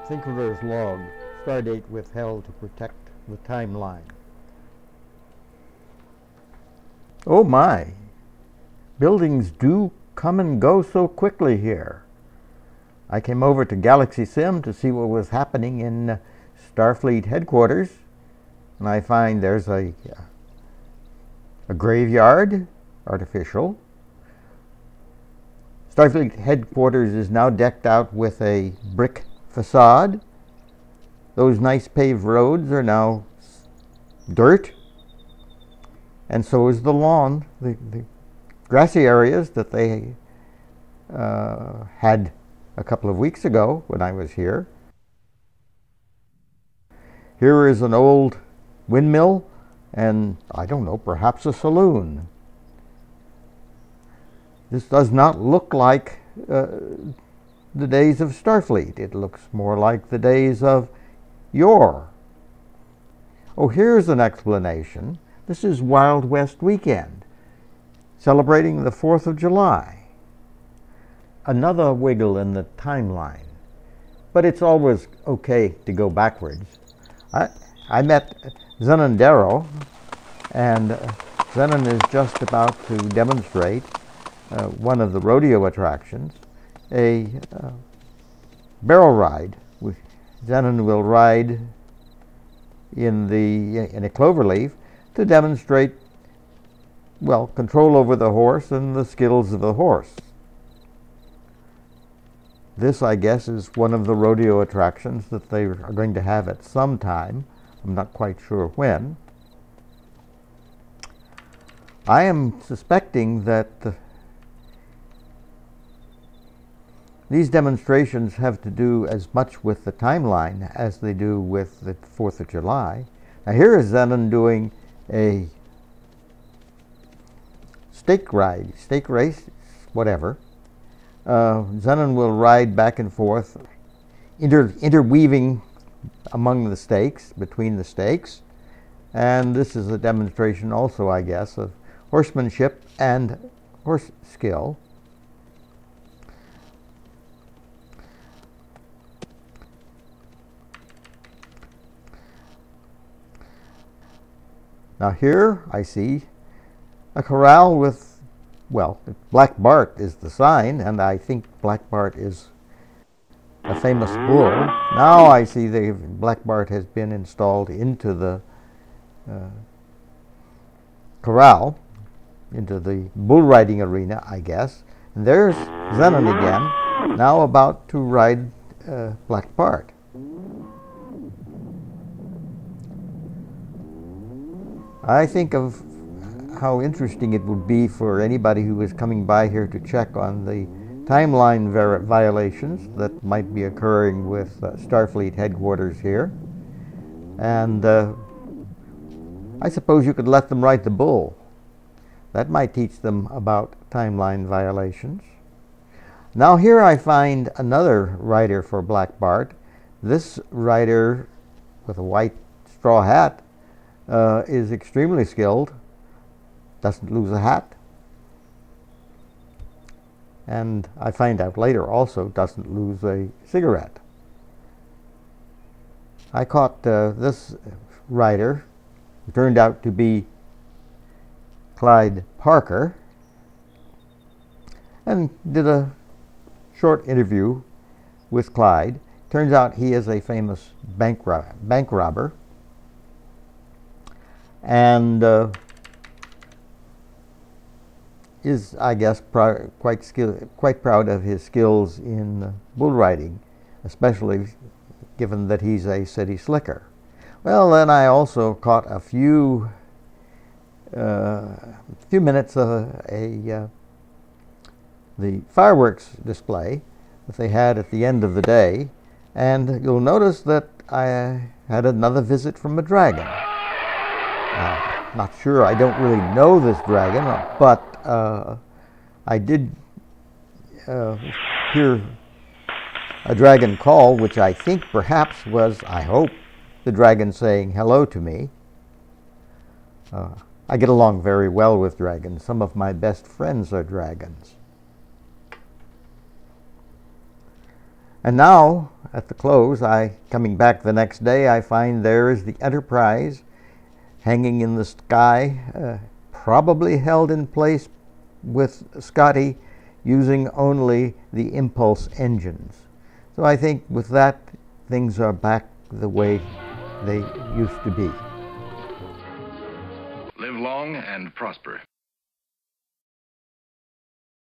Thinkerer's log, stardate withheld to protect the timeline. Oh my! Buildings do come and go so quickly here. I came over to Galaxy Sim to see what was happening in Starfleet headquarters, and I find there's a graveyard, artificial. Starfleet headquarters is now decked out with a brick facade. Those nice paved roads are now dirt, and so is the lawn, the grassy areas that they had a couple of weeks ago when I was here. Here is an old windmill and, I don't know, perhaps a saloon. This does not look like the days of Starfleet. It looks more like the days of yore. Oh, here's an explanation. This is Wild West weekend, celebrating the 4th of July. Another wiggle in the timeline, but it's always okay to go backwards. I met Zenondero, and Zenon is just about to demonstrate one of the rodeo attractions, a barrel ride. Zenon will ride in a cloverleaf to demonstrate, well, control over the horse and the skills of the horse. This, I guess, is one of the rodeo attractions that they are going to have at some time. I'm not quite sure when. I am suspecting that these demonstrations have to do as much with the timeline as they do with the 4th of July. Now here is Zenon doing a stake race, whatever. Zenon will ride back and forth, interweaving among the stakes, between the stakes. And this is a demonstration also, I guess, of horsemanship and horse skill. Now here I see a corral with, well, Black Bart is the sign, and I think Black Bart is a famous bull. Now I see the Black Bart has been installed into the corral, into the bull riding arena, I guess. And there's Zenon again, now about to ride Black Bart. I think of how interesting it would be for anybody who is coming by here to check on the timeline violations that might be occurring with Starfleet headquarters here. And I suppose you could let them ride the bull. That might teach them about timeline violations. Now here I find another rider for Black Bart. This rider with a white straw hat is extremely skilled, doesn't lose a hat, and I find out later also doesn't lose a cigarette. I caught this rider, who turned out to be Clyde Parker, and did a short interview with Clyde. Turns out he is a famous bank robber, and is, I guess, quite proud of his skills in bull riding, especially given that he's a city slicker. Well, then I also caught a few minutes of the fireworks display that they had at the end of the day, and you'll notice that I had another visit from a dragon. Not sure, I don't really know this dragon, but I did hear a dragon call, which I think perhaps was, I hope, the dragon saying hello to me. I get along very well with dragons. Some of my best friends are dragons. And now at the close, coming back the next day, I find there is the Enterprise hanging in the sky, probably held in place with Scotty using only the impulse engines. So I think with that, things are back the way they used to be. Live long and prosper.